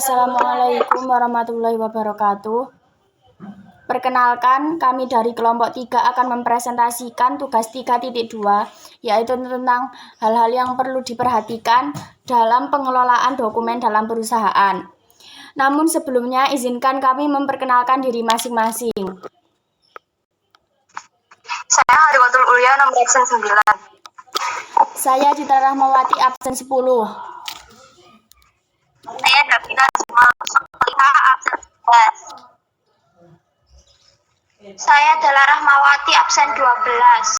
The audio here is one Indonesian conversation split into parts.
Assalamualaikum warahmatullahi wabarakatuh. Perkenalkan, kami dari kelompok 3 akan mempresentasikan tugas 3.2, yaitu tentang hal-hal yang perlu diperhatikan dalam pengelolaan dokumen dalam perusahaan. Namun sebelumnya, izinkan kami memperkenalkan diri masing-masing. Saya Hadiwatul Ulia, nomor absen 9. Saya Citra Rahmawati, absen 10. Saya Davina Jumal Soliha, absen 11. Saya Dela Rahmawati, absen 12.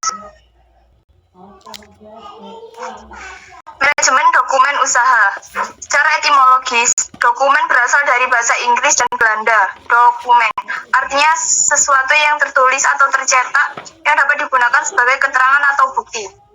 Manajemen dokumen usaha. Secara etimologis, dokumen berasal dari bahasa Inggris dan Belanda. Dokumen artinya sesuatu yang tertulis atau tercetak yang dapat digunakan sebagai keterangan atau bukti.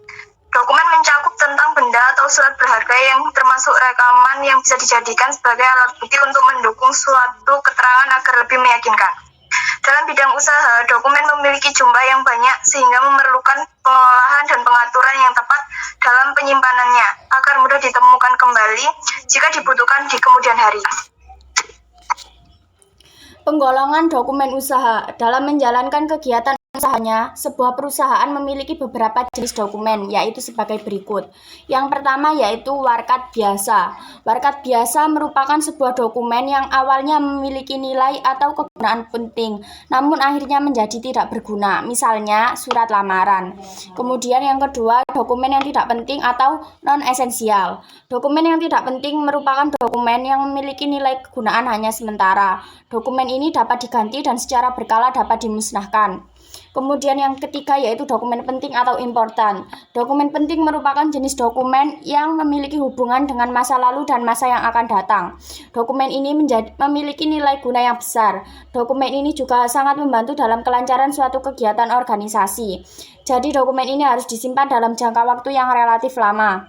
Dokumen mencakup tentang benda atau surat berharga yang termasuk rekaman yang bisa dijadikan sebagai alat bukti untuk mendukung suatu keterangan agar lebih meyakinkan. Dalam bidang usaha, dokumen memiliki jumlah yang banyak sehingga memerlukan pengolahan dan pengaturan yang tepat dalam penyimpanannya agar mudah ditemukan kembali jika dibutuhkan di kemudian hari. Penggolongan dokumen usaha. Dalam menjalankan kegiatan usahanya, sebuah perusahaan memiliki beberapa jenis dokumen, yaitu sebagai berikut. Yang pertama yaitu warkat biasa. Warkat biasa merupakan sebuah dokumen yang awalnya memiliki nilai atau kegunaan penting, namun akhirnya menjadi tidak berguna, misalnya surat lamaran. Kemudian yang kedua, dokumen yang tidak penting atau non-esensial. Dokumen yang tidak penting merupakan dokumen yang memiliki nilai kegunaan hanya sementara. Dokumen ini dapat diganti dan secara berkala dapat dimusnahkan. Kemudian yang ketiga yaitu dokumen penting atau important. Dokumen penting merupakan jenis dokumen yang memiliki hubungan dengan masa lalu dan masa yang akan datang. Dokumen ini memiliki nilai guna yang besar. Dokumen ini juga sangat membantu dalam kelancaran suatu kegiatan organisasi. Jadi dokumen ini harus disimpan dalam jangka waktu yang relatif lama.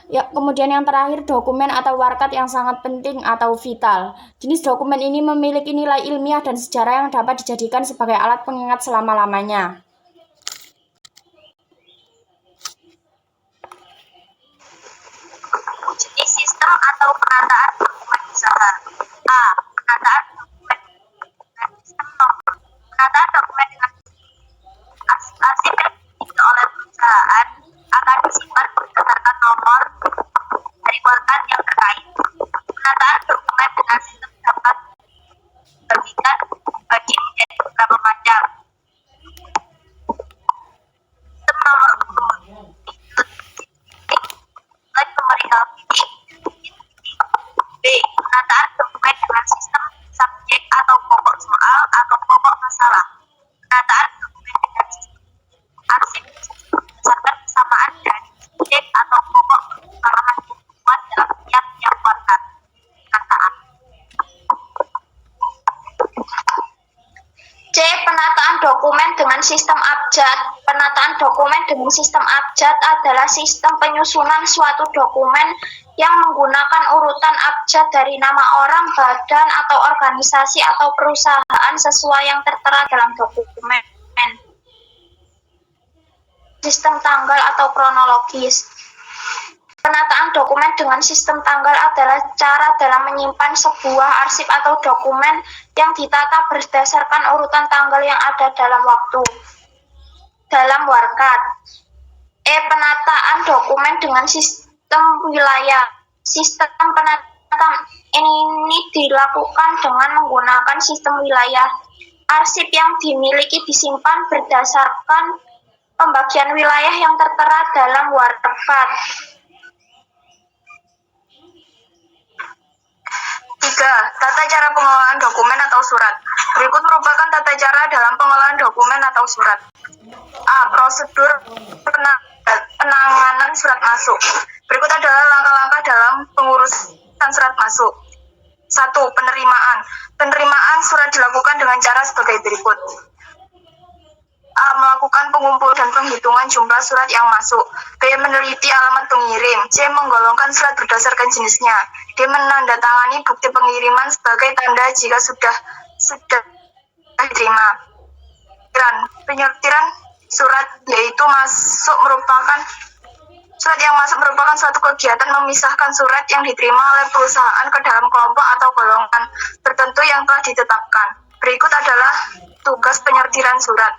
Ya, kemudian yang terakhir, dokumen atau warkat yang sangat penting atau vital. Jenis dokumen ini memiliki nilai ilmiah dan sejarah yang dapat dijadikan sebagai alat pengingat selama-lamanya. Jenis sistem atau penataan dokumen usaha. A. Penataan dokumen dengan sistem nomor. Penataan dokumen dengan arsip yang dimiliki oleh perusahaan akan disimpan berdasarkan nomor dari warkat yang terkait. Penataan dokumen dengan sistem dapat dibagikan bagi menjadi beberapa macam. Sistem nomor urut. Numerical picking. B. Penataan dokumen dengan sistem subjek atau pokok soal atau pokok masalah. Penataan dokumen dengan sistem arsip berdasarkan kesamaan dari subjek atau pokok permasalahan dimuat dalam tiap-tiap warkat. Penataan. C. Penataan dokumen dengan sistem abjad. Penataan dokumen dengan sistem abjad adalah sistem penyusunan suatu dokumen yang menggunakan urutan abjad dari nama orang, badan, atau organisasi atau perusahaan sesuai yang tertera dalam dokumen. Sistem tanggal atau kronologis. Penataan dokumen dengan sistem tanggal adalah cara dalam menyimpan sebuah arsip atau dokumen yang ditata berdasarkan urutan tanggal yang ada dalam waktu. Dalam warkat. E. Penataan dokumen dengan sistem wilayah. Sistem penataan ini dilakukan dengan menggunakan sistem wilayah. Arsip yang dimiliki disimpan berdasarkan pembagian wilayah yang tertera dalam warkat. 3. Tata cara pengelolaan dokumen atau surat. Berikut merupakan tata cara dalam pengelolaan dokumen atau surat. A. Prosedur penanganan surat masuk. Berikut adalah langkah-langkah dalam pengurusan surat masuk. 1. Penerimaan. Penerimaan surat dilakukan dengan cara sebagai berikut. A. Melakukan pengumpul dan penghitungan jumlah surat yang masuk. B. Meneliti alamat pengirim. C. Menggolongkan surat berdasarkan jenisnya. D. Menandatangani bukti pengiriman sebagai tanda jika sudah diterima. Penyeletiran surat yaitu masuk merupakan Surat yang masuk merupakan suatu kegiatan memisahkan surat yang diterima oleh perusahaan ke dalam kelompok atau golongan tertentu yang telah ditetapkan. Berikut adalah tugas penyortiran surat.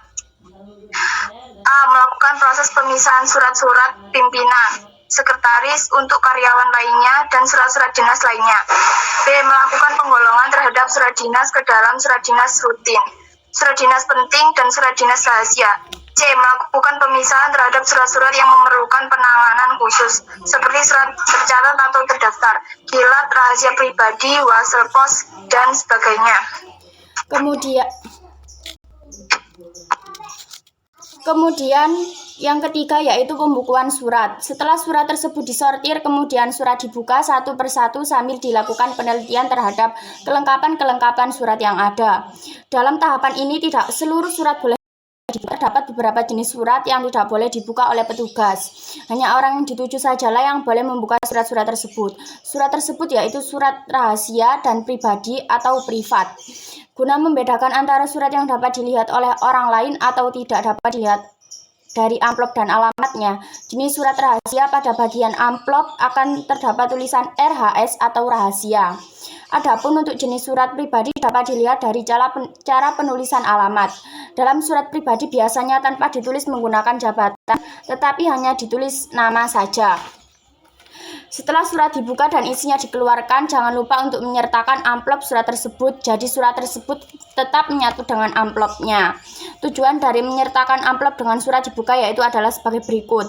A. Melakukan proses pemisahan surat-surat pimpinan, sekretaris untuk karyawan lainnya, dan surat-surat dinas lainnya. B. Melakukan penggolongan terhadap surat dinas ke dalam surat dinas rutin, surat dinas penting, dan surat dinas rahasia. C. Melakukan pemisahan terhadap surat-surat yang memerlukan penanganan khusus, seperti surat tercatat atau terdaftar, kilat, rahasia pribadi, wasel pos, dan sebagainya. Kemudian yang ketiga yaitu pembukuan surat. Setelah surat tersebut disortir, kemudian surat dibuka satu persatu sambil dilakukan penelitian terhadap kelengkapan-kelengkapan surat yang ada. Dalam tahapan ini tidak seluruh surat boleh dibuka, terdapat beberapa jenis surat yang tidak boleh dibuka oleh petugas. Hanya orang yang dituju sajalah yang boleh membuka surat-surat tersebut. Surat tersebut yaitu surat rahasia dan pribadi atau privat. Guna membedakan antara surat yang dapat dilihat oleh orang lain atau tidak dapat dilihat dari amplop dan alamatnya, jenis surat rahasia pada bagian amplop akan terdapat tulisan RHS atau rahasia. Adapun untuk jenis surat pribadi dapat dilihat dari cara penulisan alamat. Dalam surat pribadi biasanya tanpa ditulis menggunakan jabatan, tetapi hanya ditulis nama saja. Setelah surat dibuka dan isinya dikeluarkan, jangan lupa untuk menyertakan amplop surat tersebut. Jadi surat tersebut tetap menyatu dengan amplopnya. Tujuan dari menyertakan amplop dengan surat dibuka yaitu adalah sebagai berikut.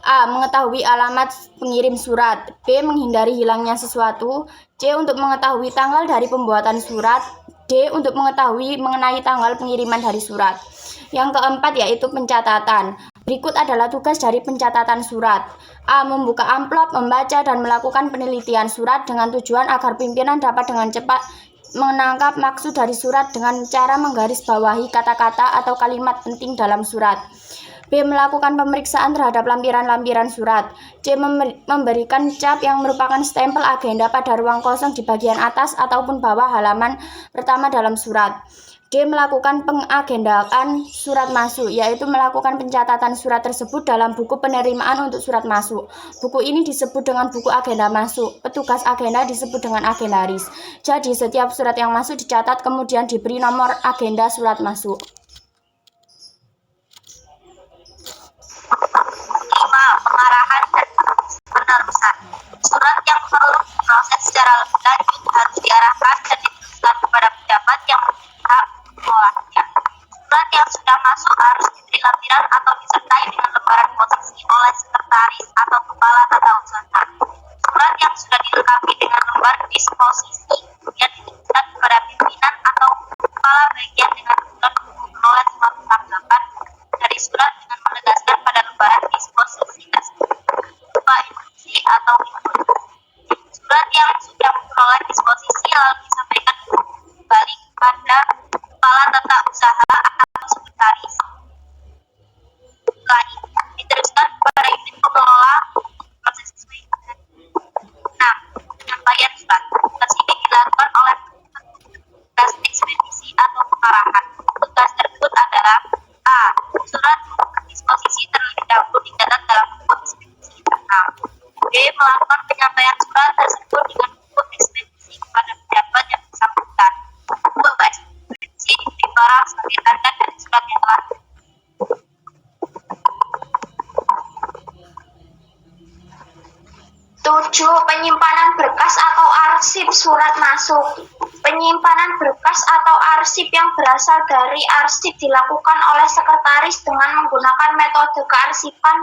A. Mengetahui alamat pengirim surat. B. Menghindari hilangnya sesuatu. C. Untuk mengetahui tanggal dari pembuatan surat. D. Untuk mengetahui mengenai tanggal pengiriman dari surat. Yang keempat yaitu pencatatan. Berikut adalah tugas dari pencatatan surat. A. Membuka amplop, membaca, dan melakukan penelitian surat dengan tujuan agar pimpinan dapat dengan cepat menangkap maksud dari surat dengan cara menggarisbawahi kata-kata atau kalimat penting dalam surat. B. Melakukan pemeriksaan terhadap lampiran-lampiran surat. C. Memberikan cap yang merupakan stempel agenda pada ruang kosong di bagian atas ataupun bawah halaman pertama dalam surat. D. Melakukan pengagendaan surat masuk, yaitu melakukan pencatatan surat tersebut dalam buku penerimaan untuk surat masuk. Buku ini disebut dengan buku agenda masuk. Petugas agenda disebut dengan agendaris. Jadi setiap surat yang masuk dicatat kemudian diberi nomor agenda surat masuk. 5. Pengarahan dan penerusan. Surat yang perlu diproses secara lebih lanjut harus diarahkan dan diteruskan kepada pejabat yang berhak mengolahnya. Surat yang sudah masuk harus diberi lampiran atau disertai dengan lembaran posisi oleh sekretaris atau kepala tata usaha. Surat yang sudah dilengkapi dengan lembar disposisi yang dituliskan kepada pimpinan atau kepala bagian dengan surat menolak suatu tanggapan dari surat dengan menegaskan pada lembaran disposisi tersebut berupa instruksi atau input. Surat yang sudah memperoleh disposisi lalu disampaikan kembali kepada kepala tata usaha atau sekretaris. Setelah ini diteruskan kepada unit pengelola proses sesuai dengan 6. Penyampaian surat. Tugas ini dilakukan oleh tugas ekspedisi atau pengarahan. Tugas tersebut adalah A. Surat disposisi terlebih dahulu dicatat dalam buku ekspedisi internal. B. Melakukan penyampaian surat tersebut dengan buku ekspedisi kepada pejabat yang bersangkutan. Buku ekspedisi diberi barang sebagai tanda dari surat yang telah 7. Penyimpanan berkas atau arsip surat masuk. Penyimpanan berkas atau arsip yang berasal dari arsip dilakukan oleh sekretaris dengan menggunakan metode kearsipan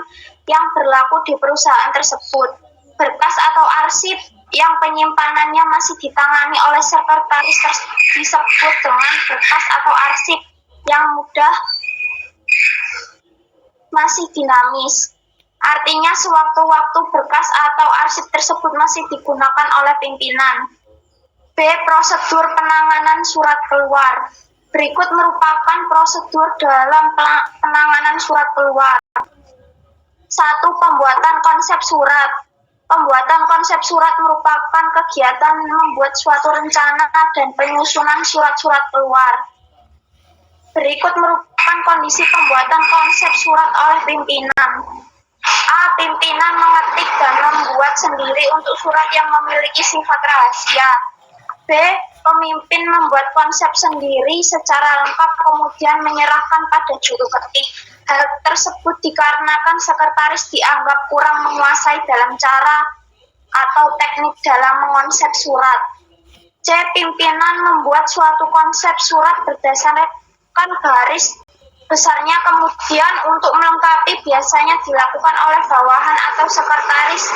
yang berlaku di perusahaan tersebut. Berkas atau arsip yang penyimpanannya masih ditangani oleh sekretaris disebut dengan berkas atau arsip yang mudah masih dinamis. Artinya sewaktu-waktu berkas atau arsip tersebut masih digunakan oleh pimpinan. B. Prosedur penanganan surat keluar. Berikut merupakan prosedur dalam penanganan surat keluar. 1. Pembuatan konsep surat. Pembuatan konsep surat merupakan kegiatan membuat suatu rencana dan penyusunan surat-surat keluar. Berikut merupakan kondisi pembuatan konsep surat oleh pimpinan. A. Pimpinan mengetik dan membuat sendiri untuk surat yang memiliki sifat rahasia. B. Pemimpin membuat konsep sendiri secara lengkap kemudian menyerahkan pada juru ketik. Hal tersebut dikarenakan sekretaris dianggap kurang menguasai dalam cara atau teknik dalam mengonsep surat. C. Pimpinan membuat suatu konsep surat berdasarkan garis besarnya kemudian untuk melengkapi biasanya dilakukan oleh bawahan atau sekretaris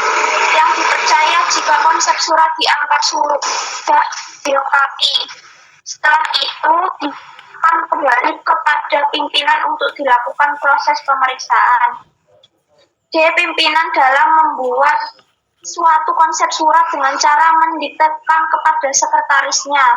yang dipercaya jika konsep surat dianggap sulit tidak dilengkapi. Setelah itu akan kembali kepada pimpinan untuk dilakukan proses pemeriksaan. D. Pimpinan dalam membuat suatu konsep surat dengan cara mendiktekan kepada sekretarisnya.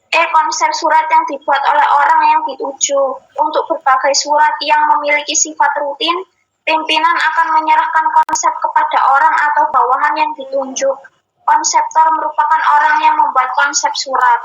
E. Konsep surat yang dibuat oleh orang yang dituju. Untuk berbagai surat yang memiliki sifat rutin, pimpinan akan menyerahkan konsep kepada orang atau bawahan yang ditunjuk. Konseptor merupakan orang yang membuat konsep surat.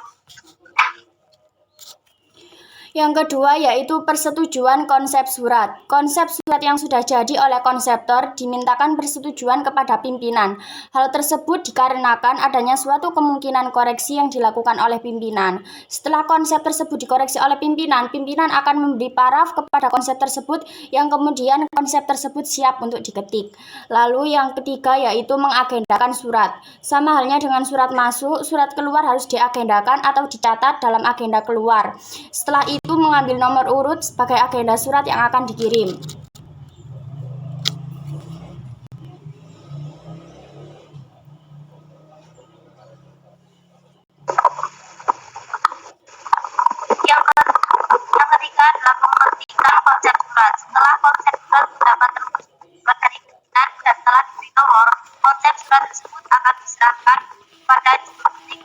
Yang kedua yaitu persetujuan konsep surat. Konsep surat yang sudah jadi oleh konseptor dimintakan persetujuan kepada pimpinan. Hal tersebut dikarenakan adanya suatu kemungkinan koreksi yang dilakukan oleh pimpinan. Setelah konsep tersebut dikoreksi oleh pimpinan, pimpinan akan memberi paraf kepada konsep tersebut yang kemudian konsep tersebut siap untuk diketik. Lalu yang ketiga yaitu mengagendakan surat. Sama halnya dengan surat masuk, surat keluar harus diagendakan atau dicatat dalam agenda keluar. Setelah itu mengambil nomor urut sebagai agenda surat yang akan dikirim. Yang ketiga adalah mengertikan konsep surat. Setelah konsep surat dapat terwujud dari pimpinan dan telah diberi nomor, konsep surat tersebut akan diserahkan pada juru ketik.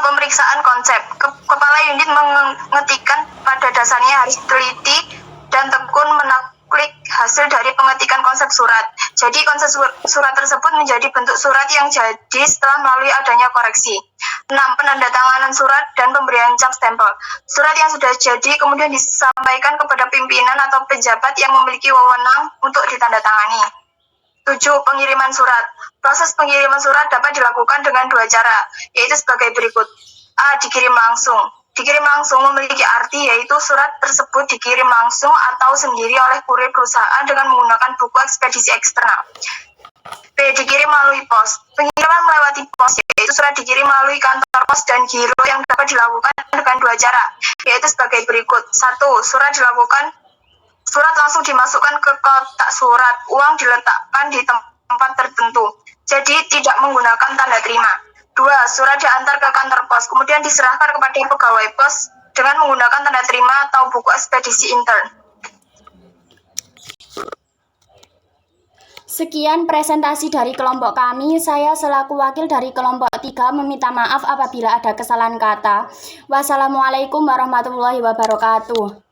Pemeriksaan konsep. Kepala unit mengetikkan pada dasarnya harus teliti dan tekun menaklik hasil dari pengetikan konsep surat. Jadi konsep surat tersebut menjadi bentuk surat yang jadi setelah melalui adanya koreksi. 6. Penandatanganan surat dan pemberian cap stempel. Surat yang sudah jadi kemudian disampaikan kepada pimpinan atau pejabat yang memiliki wewenang untuk ditandatangani. 7. Pengiriman surat. Proses pengiriman surat dapat dilakukan dengan dua cara, yaitu sebagai berikut. A. Dikirim langsung. Dikirim langsung memiliki arti yaitu surat tersebut dikirim langsung atau sendiri oleh kurir perusahaan dengan menggunakan buku ekspedisi eksternal. B. Dikirim melalui pos. Pengiriman melewati pos yaitu surat dikirim melalui kantor pos dan giro yang dapat dilakukan dengan dua cara, yaitu sebagai berikut. 1. Surat langsung dimasukkan ke kotak surat, uang diletakkan di tempat tertentu, jadi tidak menggunakan tanda terima. 2. Surat diantar ke kantor pos, kemudian diserahkan kepada pegawai pos dengan menggunakan tanda terima atau buku ekspedisi intern. Sekian presentasi dari kelompok kami. Saya selaku wakil dari kelompok 3 meminta maaf apabila ada kesalahan kata. Wassalamualaikum warahmatullahi wabarakatuh.